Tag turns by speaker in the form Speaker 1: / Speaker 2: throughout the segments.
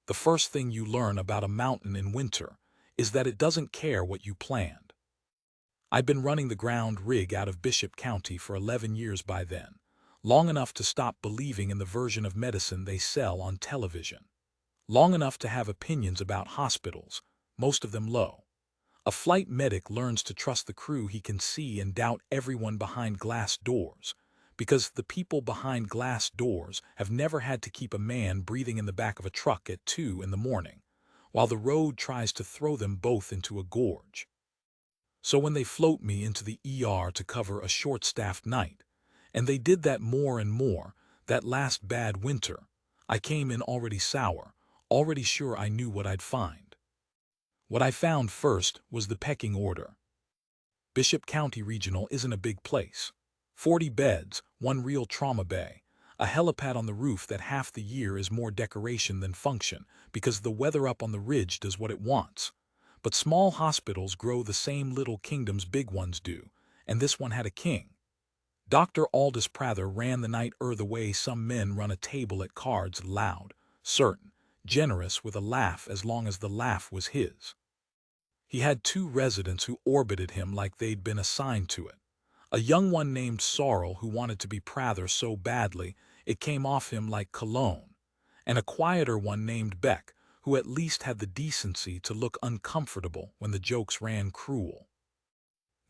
Speaker 1: The first thing you learn about a mountain in winter is that it doesn't care what you planned. I'd been running the ground rig out of Bishop County for 11 years by then, long enough to stop believing in the version of medicine they sell on television, long enough to have opinions about hospitals, most of them low. A flight medic learns to trust the crew he can see and doubt everyone behind glass doors, because the people behind glass doors have never had to keep a man breathing in the back of a truck at 2 in the morning, while the road tries to throw them both into a gorge. So when they float me into the ER to cover a short-staffed night, and they did that more and more, that last bad winter, I came in already sour, already sure I knew what I'd find. What I found first was the pecking order. Bishop County Regional isn't a big place. 40 beds, one real trauma bay, a helipad on the roof that half the year is more decoration than function because the weather up on the ridge does what it wants. But small hospitals grow the same little kingdoms big ones do, and this one had a king. Dr. Aldous Prather ran the night the way some men run a table at cards, loud, certain, generous with a laugh as long as the laugh was his. He had 2 residents who orbited him like they'd been assigned to it. A young one named Sorrel who wanted to be Prather so badly it came off him like cologne, and a quieter one named Beck who at least had the decency to look uncomfortable when the jokes ran cruel.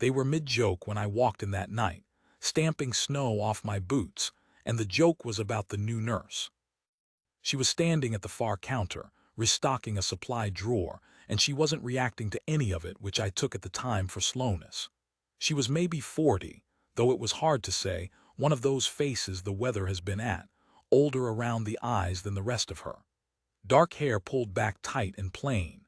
Speaker 1: They were mid-joke when I walked in that night, stamping snow off my boots, and the joke was about the new nurse. She was standing at the far counter, restocking a supply drawer, and she wasn't reacting to any of it, which I took at the time for slowness. She was maybe 40, though it was hard to say, one of those faces the weather has been at, older around the eyes than the rest of her. Dark hair pulled back tight and plain,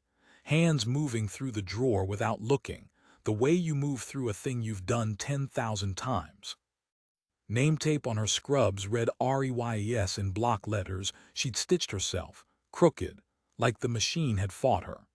Speaker 1: hands moving through the drawer without looking, the way you move through a thing you've done 10,000 times. Name tape on her scrubs read REYES in block letters. She'd stitched herself, crooked, like the machine had fought her.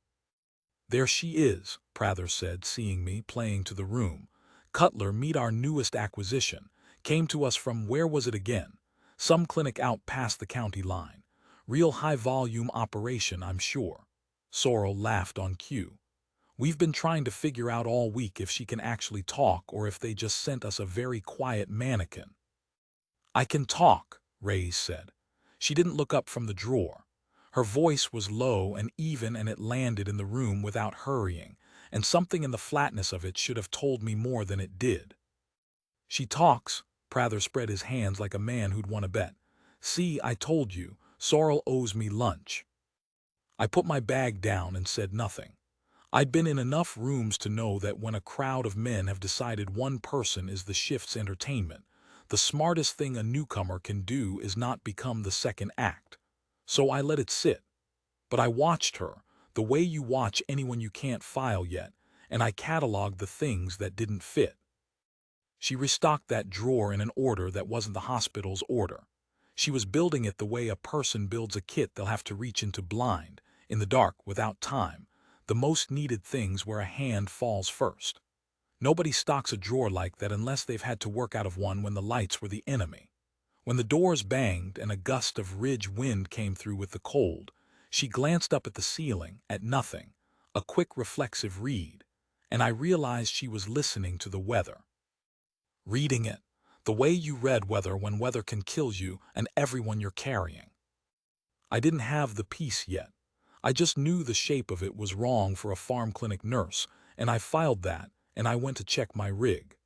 Speaker 1: "There she is," Prather said, seeing me, playing to the room. "Cutler, meet our newest acquisition. Came to us from, where was it again? Some clinic out past the county line. Real high-volume operation, I'm sure." Sorrel laughed on cue. "We've been trying to figure out all week if she can actually talk or if they just sent us a very quiet mannequin." "I can talk," Reyes said. She didn't look up from the drawer. Her voice was low and even, and it landed in the room without hurrying, and something in the flatness of it should have told me more than it did. "She talks." Prather spread his hands like a man who'd won a bet. "See, I told you, Sorrel owes me lunch." I put my bag down and said nothing. I'd been in enough rooms to know that when a crowd of men have decided one person is the shift's entertainment, the smartest thing a newcomer can do is not become the second act. So I let it sit. But I watched her, the way you watch anyone you can't file yet, and I cataloged the things that didn't fit. She restocked that drawer in an order that wasn't the hospital's order. She was building it the way a person builds a kit they'll have to reach into blind, in the dark, without time, the most needed things where a hand falls first. Nobody stocks a drawer like that unless they've had to work out of one when the lights were the enemy. When the doors banged and a gust of ridge wind came through with the cold, she glanced up at the ceiling, at nothing, a quick reflexive read, and I realized she was listening to the weather. Reading it, the way you read weather when weather can kill you and everyone you're carrying. I didn't have the piece yet. I just knew the shape of it was wrong for a farm clinic nurse, and I filed that, and I went to check my rig.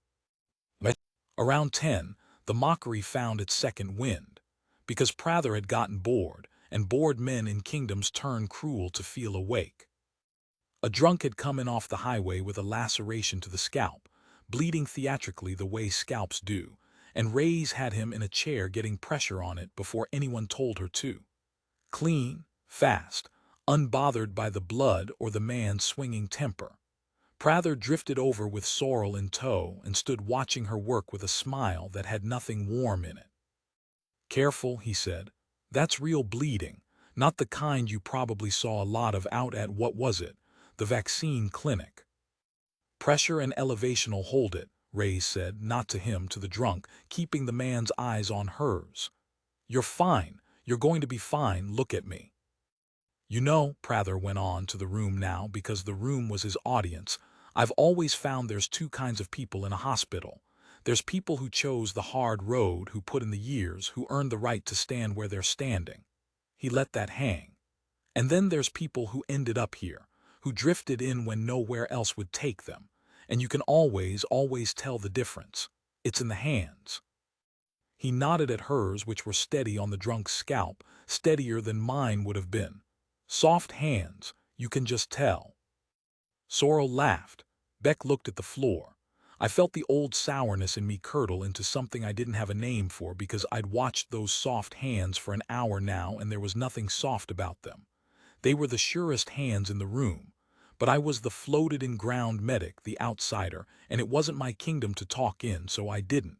Speaker 1: Around 10, the mockery found its second wind, because Prather had gotten bored, and bored men in kingdoms turn cruel to feel awake. A drunk had come in off the highway with a laceration to the scalp, bleeding theatrically the way scalps do, and Reyes had him in a chair getting pressure on it before anyone told her to. Clean, fast, unbothered by the blood or the man's swinging temper. Prather drifted over with Sorrel in tow and stood watching her work with a smile that had nothing warm in it. "Careful," he said. "That's real bleeding, not the kind you probably saw a lot of out at, what was it, the vaccine clinic." "Pressure and elevation'll hold it," Reyes said, not to him, to the drunk, keeping the man's eyes on hers. "You're fine. You're going to be fine. Look at me." You know, Prather went on to the room now because the room was his audience. I've always found there's two kinds of people in a hospital. There's people who chose the hard road, who put in the years, who earned the right to stand where they're standing. He let that hang. And then there's people who ended up here, who drifted in when nowhere else would take them. And you can always tell the difference. It's in the hands. He nodded at hers, which were steady on the drunk's scalp, steadier than mine would have been. Soft hands, you can just tell. Sorrel laughed. Beck looked at the floor. I felt the old sourness in me curdle into something I didn't have a name for because I'd watched those soft hands for an hour now and there was nothing soft about them. They were the surest hands in the room. But I was the floated-in ground medic, the outsider, and it wasn't my kingdom to talk in, so I didn't.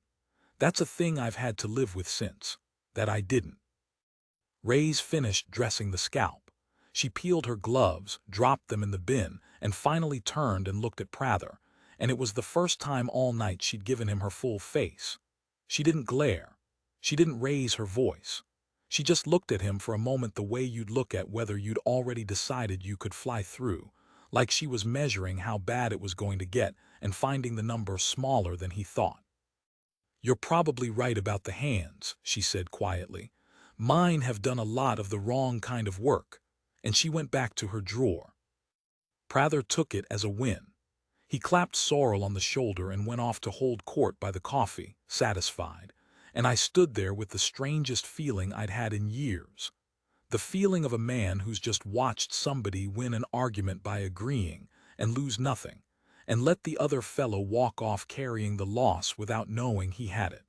Speaker 1: That's a thing I've had to live with since. That I didn't. Ray's finished dressing the scalp. She peeled her gloves, dropped them in the bin, and finally turned and looked at Prather, and it was the first time all night she'd given him her full face. She didn't glare. She didn't raise her voice. She just looked at him for a moment the way you'd look at whether you'd already decided you could fly through, like she was measuring how bad it was going to get and finding the number smaller than he thought. "You're probably right about the hands," she said quietly. "Mine have done a lot of the wrong kind of work." And she went back to her drawer. Prather took it as a win. He clapped Sorrel on the shoulder and went off to hold court by the coffee, satisfied. And I stood there with the strangest feeling I'd had in years. The feeling of a man who's just watched somebody win an argument by agreeing and lose nothing, and let the other fellow walk off carrying the loss without knowing he had it.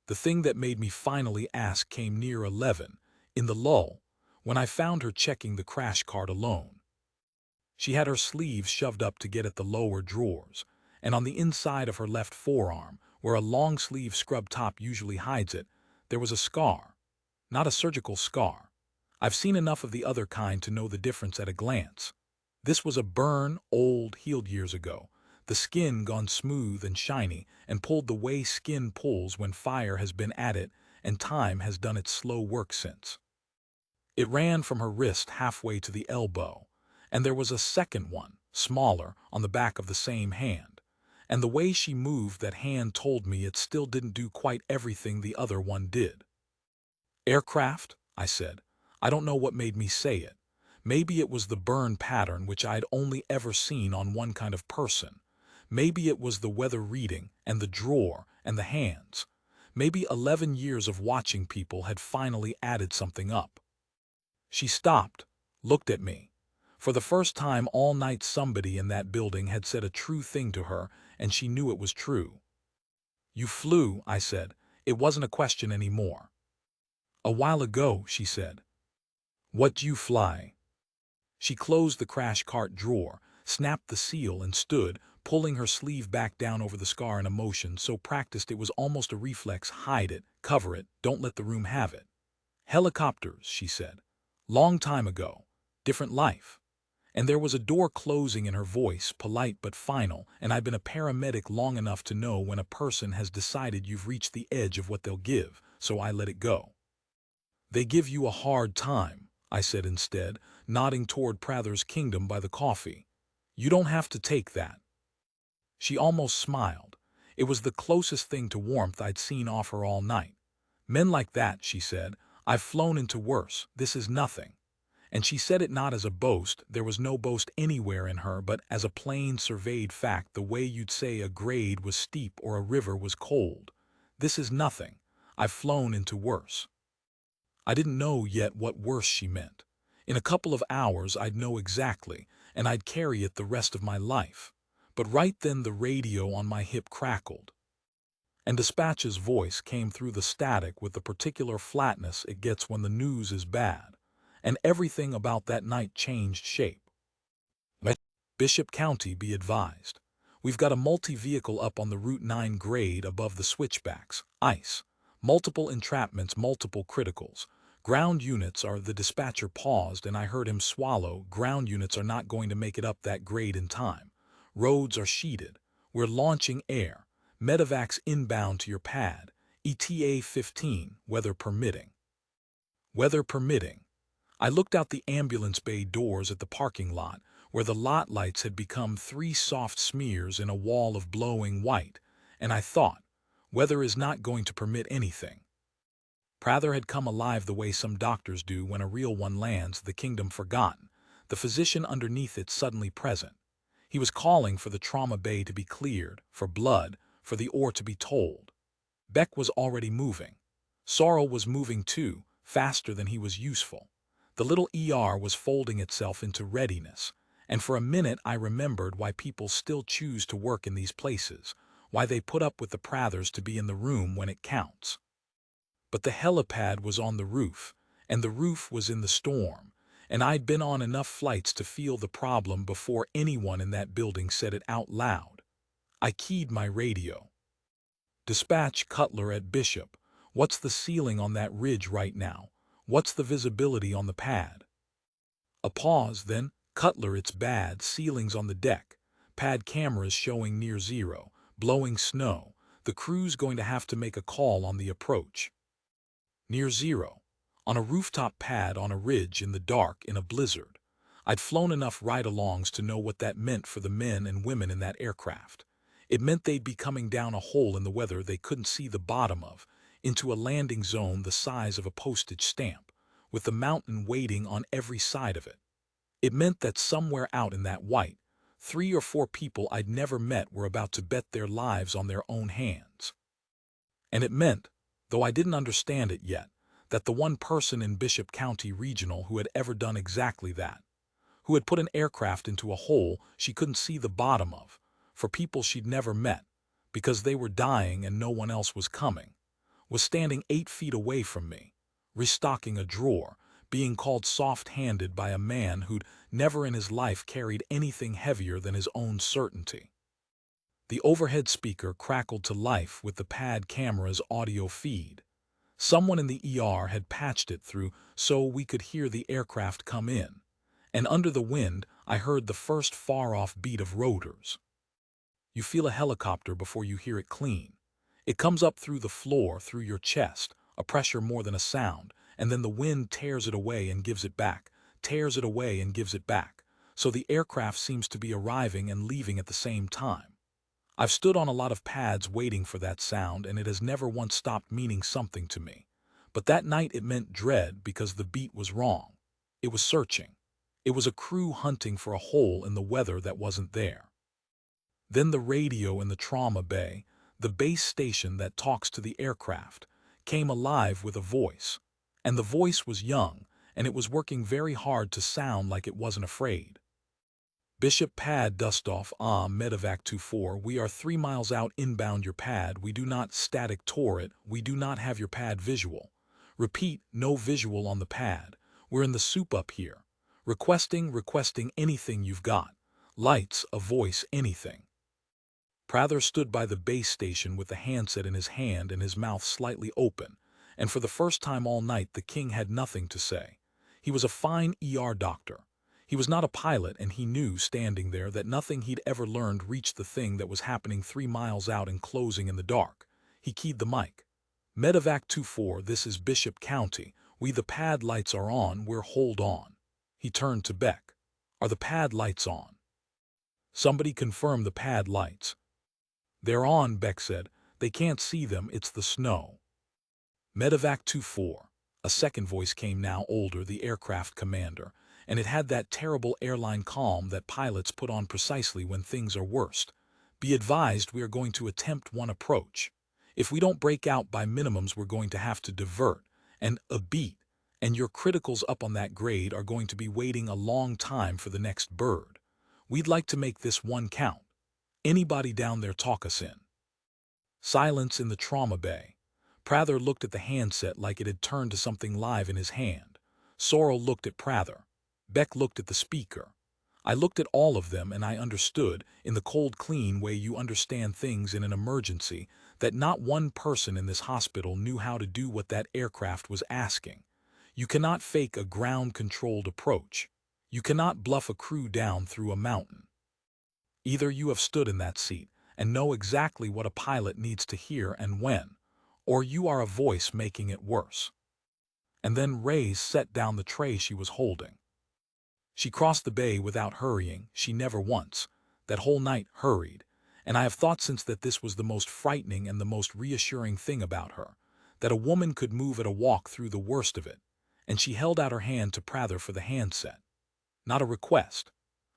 Speaker 1: The thing that made me finally ask came near 11, in the lull, when I found her checking the crash cart alone. She had her sleeves shoved up to get at the lower drawers, and on the inside of her left forearm, where a long-sleeve scrub top usually hides it, there was a scar. Not a surgical scar. I've seen enough of the other kind to know the difference at a glance. This was a burn, old, healed years ago, the skin gone smooth and shiny and pulled the way skin pulls when fire has been at it and time has done its slow work since. It ran from her wrist halfway to the elbow, and there was a second one, smaller, on the back of the same hand. And the way she moved that hand told me it still didn't do quite everything the other one did. "Aircraft?" I said. I don't know what made me say it. Maybe it was the burn pattern which I'd only ever seen on one kind of person. Maybe it was the weather reading and the drawer and the hands. Maybe 11 years of watching people had finally added something up. She stopped, looked at me. For the first time all night somebody in that building had said a true thing to her, and she knew it was true. "You flew," I said. It wasn't a question anymore. "A while ago," she said. "What do you fly?" She closed the crash cart drawer, snapped the seal, and stood, pulling her sleeve back down over the scar in a motion so practiced it was almost a reflex. "Hide it, cover it, don't let the room have it." "Helicopters," she said. "Long time ago. Different life." And there was a door closing in her voice, polite but final, and I've been a paramedic long enough to know when a person has decided you've reached the edge of what they'll give, so I let it go. "They give you a hard time," I said instead, nodding toward Prather's kingdom by the coffee. "You don't have to take that." She almost smiled. It was the closest thing to warmth I'd seen off her all night. "Men like that," she said, "I've flown into worse. This is nothing." And she said it not as a boast, there was no boast anywhere in her, but as a plain surveyed fact, the way you'd say a grade was steep or a river was cold. "This is nothing. I've flown into worse." I didn't know yet what worse she meant. In a couple of hours I'd know exactly, and I'd carry it the rest of my life. But right then the radio on my hip crackled. And Dispatch's voice came through the static with the particular flatness it gets when the news is bad. And everything about that night changed shape. "Bishop County, be advised. We've got a multi-vehicle up on the Route 9 grade above the switchbacks, ice. Multiple entrapments, multiple criticals. Ground units are..." The dispatcher paused and I heard him swallow. "Ground units are not going to make it up that grade in time. Roads are sheeted. We're launching air. MEDEVAC's inbound to your pad. ETA 15, weather permitting." Weather permitting. I looked out the ambulance bay doors at the parking lot, where the lot lights had become three soft smears in a wall of glowing white, and I thought, weather is not going to permit anything. Prather had come alive the way some doctors do when a real one lands, the kingdom forgotten, the physician underneath it suddenly present. He was calling for the trauma bay to be cleared, for blood, for the ore to be told. Beck was already moving. Sorrel was moving too, faster than he was useful. The little ER was folding itself into readiness, and for a minute I remembered why people still choose to work in these places, why they put up with the Prathers to be in the room when it counts. But the helipad was on the roof, and the roof was in the storm, and I'd been on enough flights to feel the problem before anyone in that building said it out loud. I keyed my radio. Dispatch Cutler at Bishop. What's the ceiling on that ridge right now? What's the visibility on the pad? A pause, then, Cutler, it's bad, ceilings on the deck. Pad cameras showing near zero, blowing snow. The crew's going to have to make a call on the approach. Near zero. On a rooftop pad on a ridge in the dark in a blizzard. I'd flown enough ride-alongs to know what that meant for the men and women in that aircraft. It meant they'd be coming down a hole in the weather they couldn't see the bottom of, into a landing zone the size of a postage stamp, with the mountain waiting on every side of it. It meant that somewhere out in that white, 3 or 4 people I'd never met were about to bet their lives on their own hands. And it meant, though I didn't understand it yet, that the one person in Bishop County Regional who had ever done exactly that, who had put an aircraft into a hole she couldn't see the bottom of, for people she'd never met, because they were dying and no one else was coming, was standing 8 feet away from me, restocking a drawer, being called soft-handed by a man who'd never in his life carried anything heavier than his own certainty. The overhead speaker crackled to life with the pad camera's audio feed. Someone in the ER had patched it through so we could hear the aircraft come in, and under the wind I heard the first far-off beat of rotors. You feel a helicopter before you hear it clean. It comes up through the floor, through your chest, a pressure more than a sound, and then the wind tears it away and gives it back, tears it away and gives it back, so the aircraft seems to be arriving and leaving at the same time. I've stood on a lot of pads waiting for that sound, and it has never once stopped meaning something to me. But that night it meant dread because the beat was wrong. It was searching. It was a crew hunting for a hole in the weather that wasn't there. Then the radio in the trauma bay, the base station that talks to the aircraft, came alive with a voice. And the voice was young, and it was working very hard to sound like it wasn't afraid. Bishop Pad Dustoff, MEDEVAC 24, we are 3 miles out inbound your pad, we do not static tour it, we do not have your pad visual. Repeat, no visual on the pad, we're in the soup up here. Requesting anything you've got. Lights, a voice, anything. Prather stood by the base station with the handset in his hand and his mouth slightly open, and for the first time all night the king had nothing to say. He was a fine ER doctor. He was not a pilot, and he knew, standing there, that nothing he'd ever learned reached the thing that was happening 3 miles out and closing in the dark. He keyed the mic. MEDEVAC 24, this is Bishop County. The pad lights are on, we're hold on. He turned to Beck. Are the pad lights on? Somebody confirm the pad lights. They're on, Beck said. They can't see them, it's the snow. MEDEVAC 24. A second voice came now, older, the aircraft commander, and it had that terrible airline calm that pilots put on precisely when things are worst. Be advised, we are going to attempt one approach. If we don't break out by minimums, we're going to have to divert, and a beat, and your criticals up on that grade are going to be waiting a long time for the next bird. We'd like to make this one count. Anybody down there talk us in? Silence in the trauma bay. Prather looked at the handset like it had turned to something live in his hand. Sorrel looked at Prather. Beck looked at the speaker. I looked at all of them, and I understood, in the cold, clean way you understand things in an emergency, that not one person in this hospital knew how to do what that aircraft was asking. You cannot fake a ground-controlled approach. You cannot bluff a crew down through a mountain. Either you have stood in that seat and know exactly what a pilot needs to hear and when, or you are a voice making it worse. And then Ray's set down the tray she was holding. She crossed the bay without hurrying. She never once, that whole night, hurried. And I have thought since that this was the most frightening and the most reassuring thing about her, that a woman could move at a walk through the worst of it. And she held out her hand to Prather for the handset. Not a request.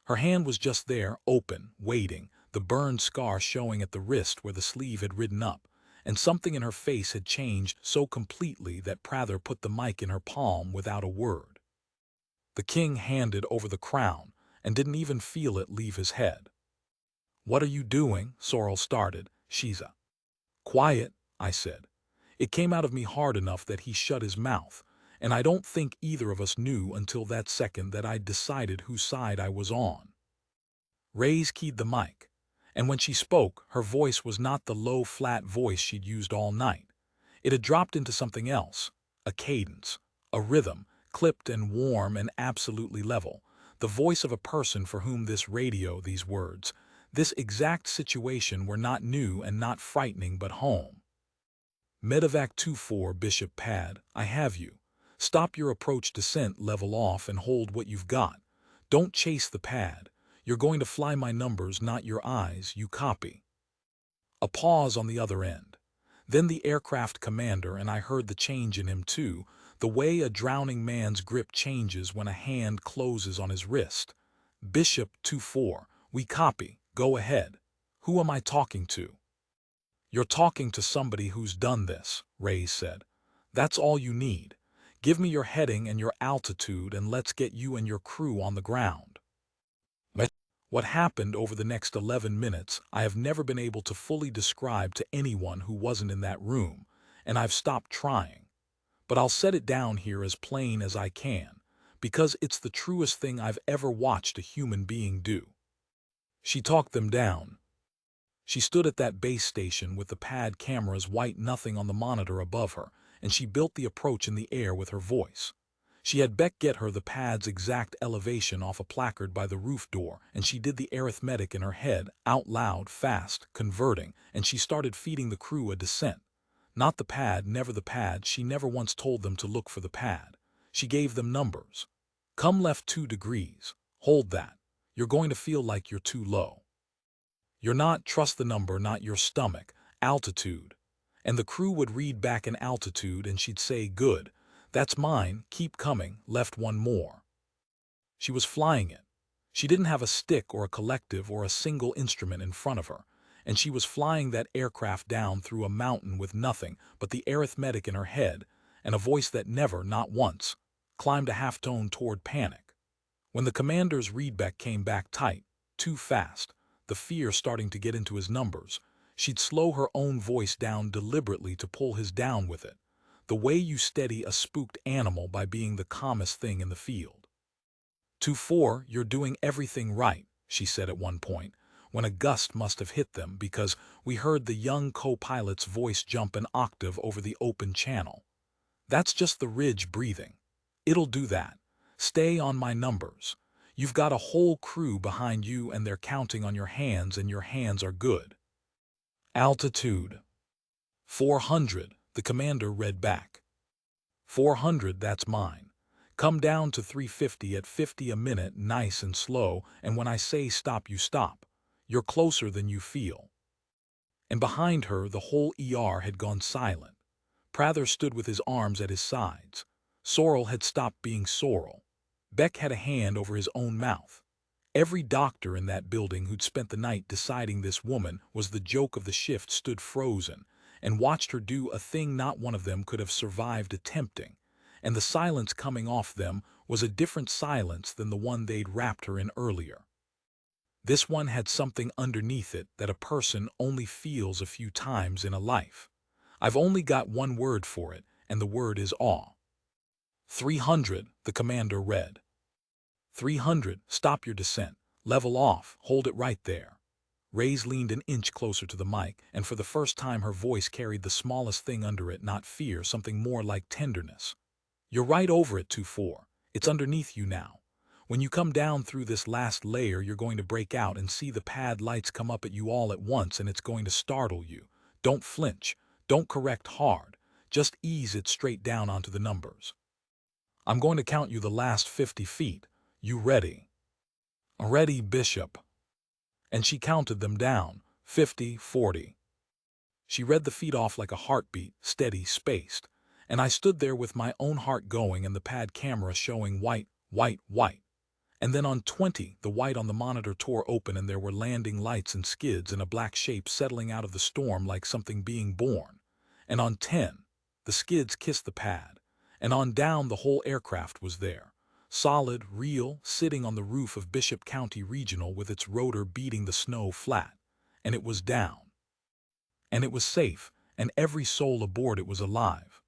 Speaker 1: Her hand was just there, open, waiting, the burned scar showing at the wrist where the sleeve had ridden up, and something in her face had changed so completely that Prather put the mic in her palm without a word. The king handed over the crown and didn't even feel it leave his head. "What are you doing?" Sorrel started. "She's a..." "Quiet," I said. It came out of me hard enough that he shut his mouth, and I don't think either of us knew until that second that I'd decided whose side I was on. Ray's keyed the mic, and when she spoke, her voice was not the low, flat voice she'd used all night. It had dropped into something else, a cadence, a rhythm, clipped and warm and absolutely level, the voice of a person for whom this radio, these words, this exact situation were not new and not frightening but home. "MEDEVAC 2-4 Bishop Pad, I have you. Stop your approach descent, level off and hold what you've got. Don't chase the pad. You're going to fly my numbers, not your eyes, you copy." A pause on the other end. Then the aircraft commander, and I heard the change in him too, the way a drowning man's grip changes when a hand closes on his wrist. "Bishop 2-4, we copy, go ahead. Who am I talking to?" "You're talking to somebody who's done this," Ray said. "That's all you need. Give me your heading and your altitude and let's get you and your crew on the ground." What happened over the next 11 minutes I have never been able to fully describe to anyone who wasn't in that room, and I've stopped trying. But I'll set it down here as plain as I can, because it's the truest thing I've ever watched a human being do. She talked them down. She stood at that base station with the pad cameras white nothing on the monitor above her, and she built the approach in the air with her voice. She had Beck get her the pad's exact elevation off a placard by the roof door, and she did the arithmetic in her head, out loud, fast, converting, and she started feeding the crew a descent. Not the pad, never the pad, she never once told them to look for the pad. She gave them numbers. "Come left 2 degrees. Hold that. You're going to feel like you're too low. You're not, trust the number, not your stomach, altitude." And the crew would read back an altitude and she'd say, "Good. That's mine, keep coming, left 1 more." She was flying it. She didn't have a stick or a collective or a single instrument in front of her, and she was flying that aircraft down through a mountain with nothing but the arithmetic in her head and a voice that never, not once, climbed a half-tone toward panic. When the commander's readback came back tight, too fast, the fear starting to get into his numbers, she'd slow her own voice down deliberately to pull his down with it, the way you steady a spooked animal by being the calmest thing in the field. 2-4, you're doing everything right," she said at one point, when a gust must have hit them because we heard the young co-pilot's voice jump an octave over the open channel. "That's just the ridge breathing. It'll do that. Stay on my numbers. You've got a whole crew behind you and they're counting on your hands and your hands are good." "Altitude 400, the commander read back. 400, that's mine. Come down to 350 at 50 a minute, nice and slow, and when I say stop, you stop. You're closer than you feel." And behind her, the whole ER had gone silent. Prather stood with his arms at his sides. Sorrel had stopped being Sorrel. Beck had a hand over his own mouth. Every doctor in that building who'd spent the night deciding this woman was the joke of the shift stood frozen and watched her do a thing not one of them could have survived attempting, and the silence coming off them was a different silence than the one they'd wrapped her in earlier. This one had something underneath it that a person only feels a few times in a life. I've only got one word for it, and the word is awe. 300, the commander read. 300, stop your descent. Level off, hold it right there. Ray's leaned an inch closer to the mic, and for the first time her voice carried the smallest thing under it, not fear, something more like tenderness. "You're right over it, 2-4. It's underneath you now. When you come down through this last layer, you're going to break out and see the pad lights come up at you all at once, and it's going to startle you. Don't flinch. Don't correct hard. Just ease it straight down onto the numbers. I'm going to count you the last 50 feet. You ready? Ready, Bishop. And she counted them down, 50, 40. She read the feet off like a heartbeat, steady, spaced. And I stood there with my own heart going and the pad camera showing white, white, white. And then on 20, the white on the monitor tore open and there were landing lights and skids and a black shape settling out of the storm like something being born. And on 10, the skids kissed the pad. And on down, the whole aircraft was there. Solid, real, sitting on the roof of Bishop County Regional with its rotor beating the snow flat. And it was down. And it was safe, and every soul aboard it was alive.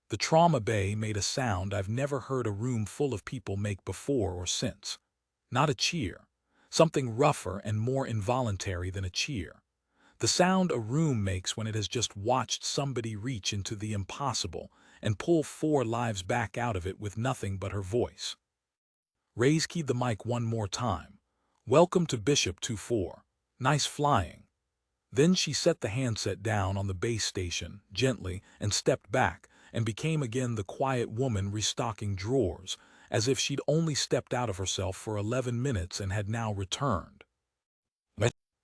Speaker 1: The trauma bay made a sound I've never heard a room full of people make before or since. Not a cheer. Something rougher and more involuntary than a cheer. The sound a room makes when it has just watched somebody reach into the impossible and pull 4 lives back out of it with nothing but her voice. Ray's keyed the mic one more time. Welcome to Bishop 24. Nice flying. Then she set the handset down on the base station, gently, and stepped back, and became again the quiet woman restocking drawers, as if she'd only stepped out of herself for 11 minutes and had now returned.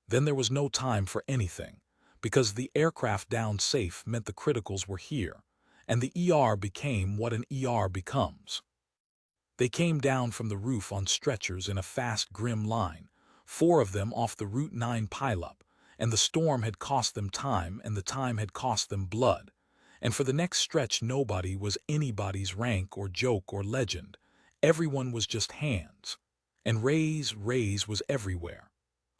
Speaker 1: Then there was no time for anything, because the aircraft down safe meant the criticals were here, and the ER became what an ER becomes. They came down from the roof on stretchers in a fast, grim line, 4 of them off the Route 9 pileup, and the storm had cost them time and the time had cost them blood, and for the next stretch nobody was anybody's rank or joke or legend. Everyone was just hands, and Ray's was everywhere.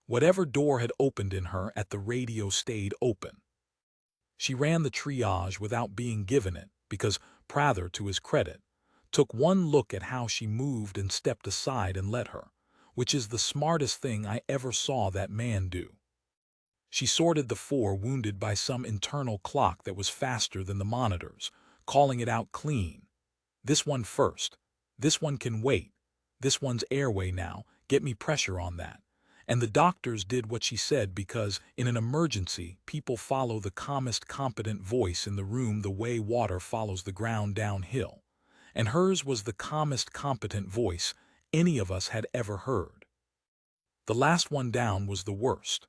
Speaker 1: Whatever door had opened in her at the radio stayed open. She ran the triage without being given it because Prather, to his credit, took one look at how she moved and stepped aside and let her, which is the smartest thing I ever saw that man do. She sorted the 4 wounded by some internal clock that was faster than the monitors, calling it out clean. This one first. This one can wait. This one's airway now. Get me pressure on that. And the doctors did what she said because, in an emergency, people follow the calmest competent voice in the room the way water follows the ground downhill. And hers was the calmest competent voice any of us had ever heard. The last one down was the worst.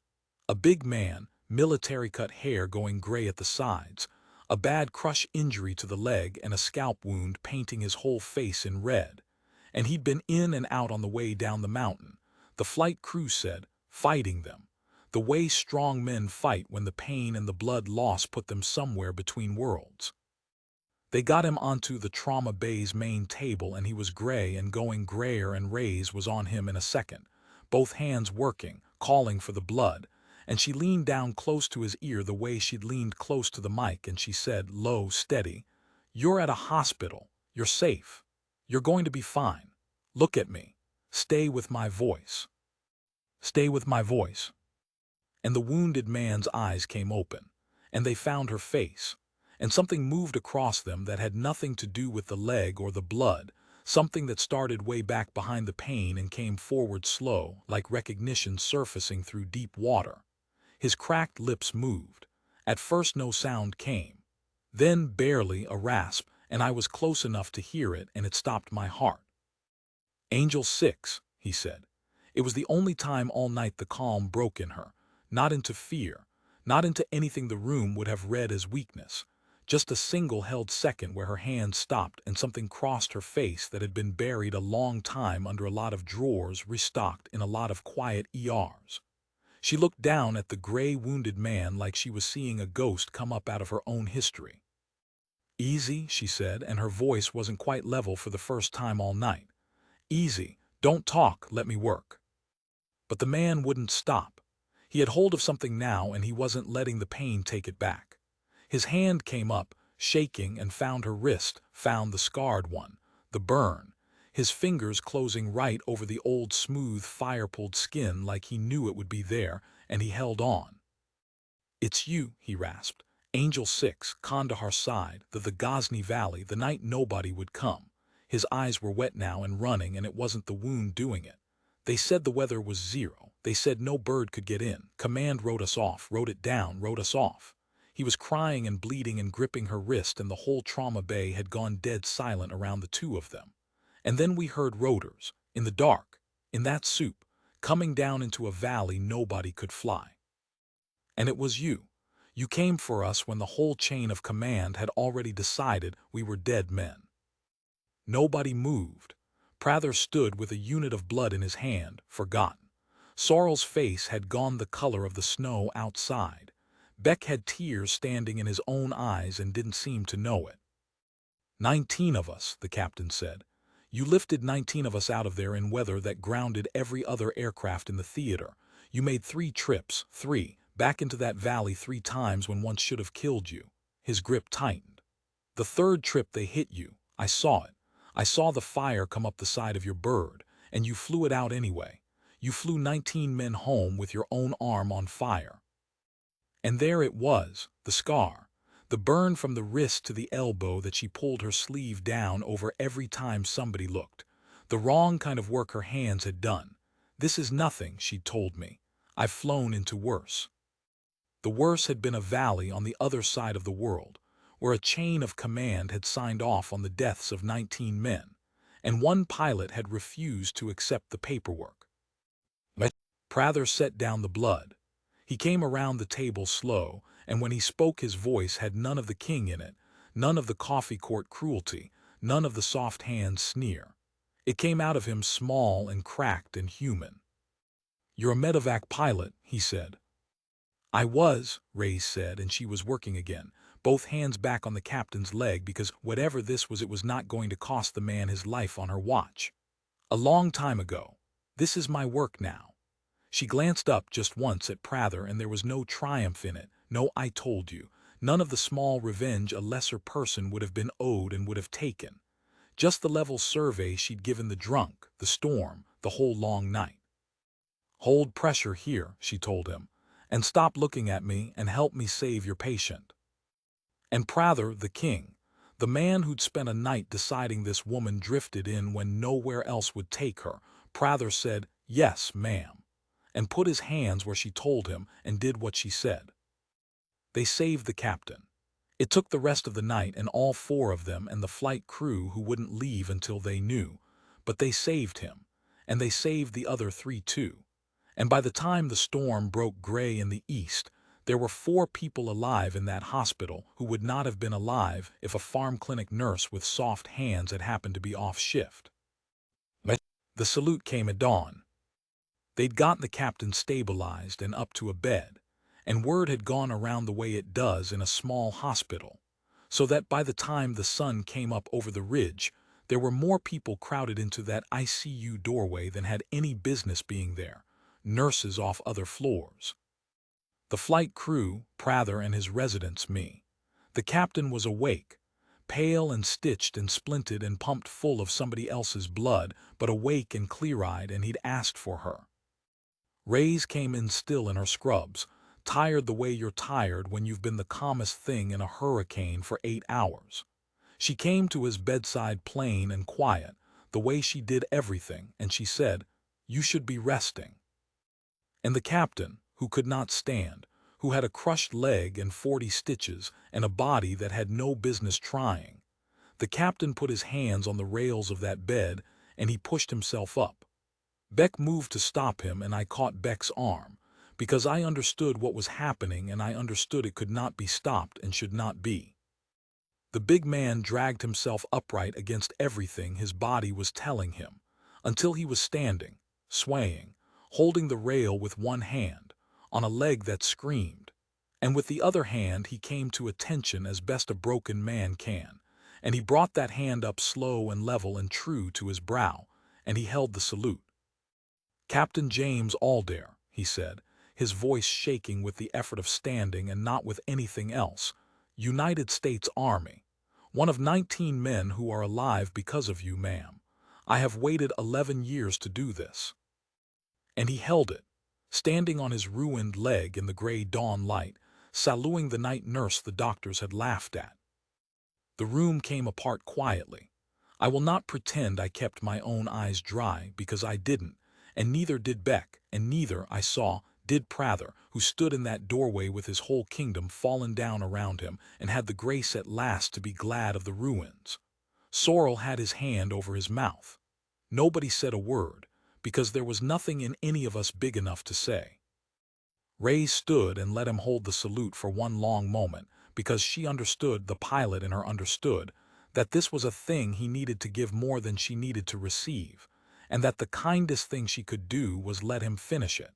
Speaker 1: A big man, military-cut hair going gray at the sides, a bad crush injury to the leg and a scalp wound painting his whole face in red. And he'd been in and out on the way down the mountain. The flight crew said, fighting them. The way strong men fight when the pain and the blood loss put them somewhere between worlds. They got him onto the trauma bay's main table and he was gray and going grayer and Ray's was on him in a second, both hands working, calling for the blood. And she leaned down close to his ear the way she'd leaned close to the mic and she said, low, steady, "You're at a hospital. You're safe. You're going to be fine. Look at me. Stay with my voice. Stay with my voice." And the wounded man's eyes came open, and they found her face, and something moved across them that had nothing to do with the leg or the blood, something that started way back behind the pain and came forward slow, like recognition surfacing through deep water. His cracked lips moved. At first no sound came. Then barely a rasp, and I was close enough to hear it and it stopped my heart. "Angel 6, he said. It was the only time all night the calm broke in her, not into fear, not into anything the room would have read as weakness, just a single held second where her hand stopped and something crossed her face that had been buried a long time under a lot of drawers restocked in a lot of quiet ERs. She looked down at the gray wounded man like she was seeing a ghost come up out of her own history. "Easy," she said, and her voice wasn't quite level for the first time all night. "Easy, don't talk, let me work." But the man wouldn't stop. He had hold of something now and he wasn't letting the pain take it back. His hand came up, shaking, and found her wrist, found the scarred one, the burn, his fingers closing right over the old smooth fire-pulled skin like he knew it would be there, and he held on. "It's you," he rasped. "Angel 6, Kandahar side, the Ghazni Valley, the night nobody would come." His eyes were wet now and running, and it wasn't the wound doing it. "They said the weather was 0. They said no bird could get in. Command wrote us off, wrote it down, wrote us off." He was crying and bleeding and gripping her wrist, and the whole trauma bay had gone dead silent around the two of them. And then we heard rotors, in the dark, in that soup, coming down into a valley nobody could fly. And it was you. You came for us when the whole chain of command had already decided we were dead men. Nobody moved. Prather stood with a unit of blood in his hand, forgotten. Sorrel's face had gone the color of the snow outside. Beck had tears standing in his own eyes and didn't seem to know it. 19 of us, the captain said. You lifted 19 of us out of there in weather that grounded every other aircraft in the theater. You made 3 trips, back into that valley 3 times when one should have killed you. His grip tightened. The 3rd trip they hit you. I saw it. I saw the fire come up the side of your bird, and you flew it out anyway. You flew 19 men home with your own arm on fire. And there it was, the scar. The burn from the wrist to the elbow that she pulled her sleeve down over every time somebody looked. The wrong kind of work her hands had done. This is nothing, she'd told me. I've flown into worse. The worse had been a valley on the other side of the world, where a chain of command had signed off on the deaths of 19 men, and one pilot had refused to accept the paperwork. Prather set down the blood. He came around the table slow, and when he spoke his voice had none of the king in it, none of the coffee court cruelty, none of the soft hands sneer. It came out of him small and cracked and human. You're a MEDEVAC pilot, he said. I was, Reyes said, and she was working again, both hands back on the captain's leg because whatever this was, it was not going to cost the man his life on her watch. A long time ago. This is my work now. She glanced up just once at Prather, and there was no triumph in it, no I told you, none of the small revenge a lesser person would have been owed and would have taken. Just the level survey she'd given the drunk, the storm, the whole long night. Hold pressure here, she told him, and stop looking at me and help me save your patient. And Prather, the king, the man who'd spent a night deciding this woman drifted in when nowhere else would take her, Prather said, yes, ma'am, and put his hands where she told him and did what she said. They saved the captain. It took the rest of the night and all 4 of them and the flight crew who wouldn't leave until they knew, but they saved him, and they saved the other 3 too. And by the time the storm broke gray in the east, there were 4 people alive in that hospital who would not have been alive if a farm clinic nurse with soft hands had happened to be off shift. The salute came at dawn. They'd gotten the captain stabilized and up to a bed, and word had gone around the way it does in a small hospital, so that by the time the sun came up over the ridge, there were more people crowded into that ICU doorway than had any business being there, nurses off other floors. The flight crew, Prather and his residents, me. The captain was awake, pale and stitched and splinted and pumped full of somebody else's blood, but awake and clear-eyed, and he'd asked for her. Reyes came in still in her scrubs, tired the way you're tired when you've been the calmest thing in a hurricane for 8 hours. She came to his bedside plain and quiet, the way she did everything, and she said, you should be resting. And the captain, who could not stand, who had a crushed leg and 40 stitches and a body that had no business trying, the captain put his hands on the rails of that bed and he pushed himself up. Beck moved to stop him, and I caught Beck's arm, because I understood what was happening and I understood it could not be stopped and should not be. The big man dragged himself upright against everything his body was telling him, until he was standing, swaying, holding the rail with one hand, on a leg that screamed, and with the other hand he came to attention as best a broken man can, and he brought that hand up slow and level and true to his brow, and he held the salute. Captain James Aldair, he said, his voice shaking with the effort of standing and not with anything else, United States Army. One of 19 men who are alive because of you, ma'am. I have waited 11 years to do this. And he held it, standing on his ruined leg in the gray dawn light, saluting the night nurse the doctors had laughed at. The room came apart quietly. I will not pretend I kept my own eyes dry, because I didn't, and neither did Beck, and neither, I saw, did Prather, who stood in that doorway with his whole kingdom fallen down around him and had the grace at last to be glad of the ruins. Sorrel had his hand over his mouth. Nobody said a word, because there was nothing in any of us big enough to say. Ray stood and let him hold the salute for one long moment, because she understood, the pilot in her understood, that this was a thing he needed to give more than she needed to receive, and that the kindest thing she could do was let him finish it.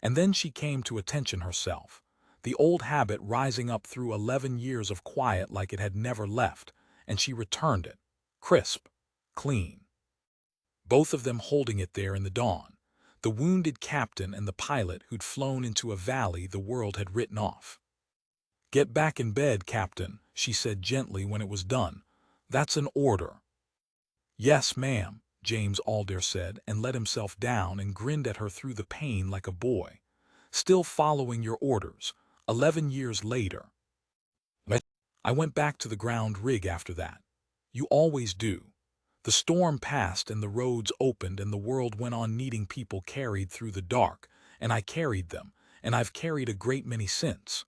Speaker 1: And then she came to attention herself, the old habit rising up through 11 years of quiet like it had never left, and she returned it, crisp, clean. Both of them holding it there in the dawn, the wounded captain and the pilot who'd flown into a valley the world had written off. "Get back in bed, Captain," she said gently when it was done. "That's an order." "Yes, ma'am," James Alder said, and let himself down and grinned at her through the pain like a boy. "Still following your orders, 11 years later." I went back to the ground rig after that. You always do. The storm passed and the roads opened and the world went on needing people carried through the dark, and I carried them, and I've carried a great many since.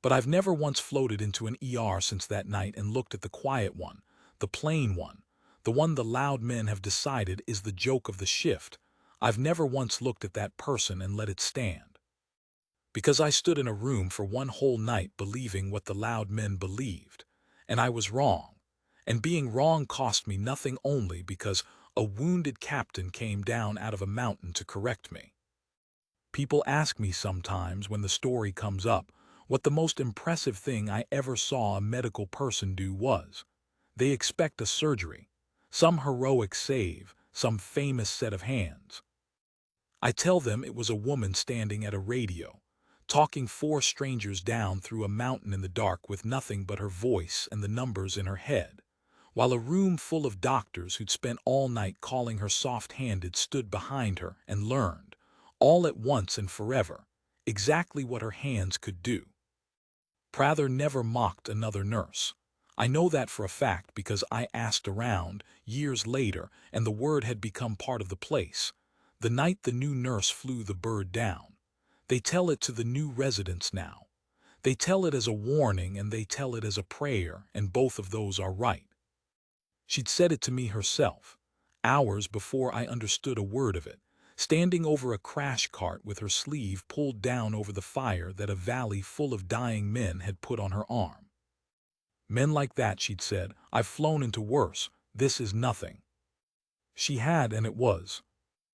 Speaker 1: But I've never once floated into an ER since that night and looked at the quiet one, the plain one, the one the loud men have decided is the joke of the shift. I've never once looked at that person and let it stand. Because I stood in a room for one whole night believing what the loud men believed, and I was wrong. And being wrong cost me nothing only because a wounded captain came down out of a mountain to correct me. People ask me sometimes when the story comes up what the most impressive thing I ever saw a medical person do was. They expect a surgery, some heroic save, some famous set of hands. I tell them it was a woman standing at a radio, talking 4 strangers down through a mountain in the dark with nothing but her voice and the numbers in her head, while a room full of doctors who'd spent all night calling her soft-handed stood behind her and learned, all at once and forever, exactly what her hands could do. Prather never mocked another nurse. I know that for a fact because I asked around, years later, and the word had become part of the place. The night the new nurse flew the bird down. They tell it to the new residents now. They tell it as a warning and they tell it as a prayer, and both of those are right. She'd said it to me herself, hours before I understood a word of it, standing over a crash cart with her sleeve pulled down over the fire that a valley full of dying men had put on her arm. "Men like that," she'd said, "I've flown into worse. This is nothing." She had, and it was.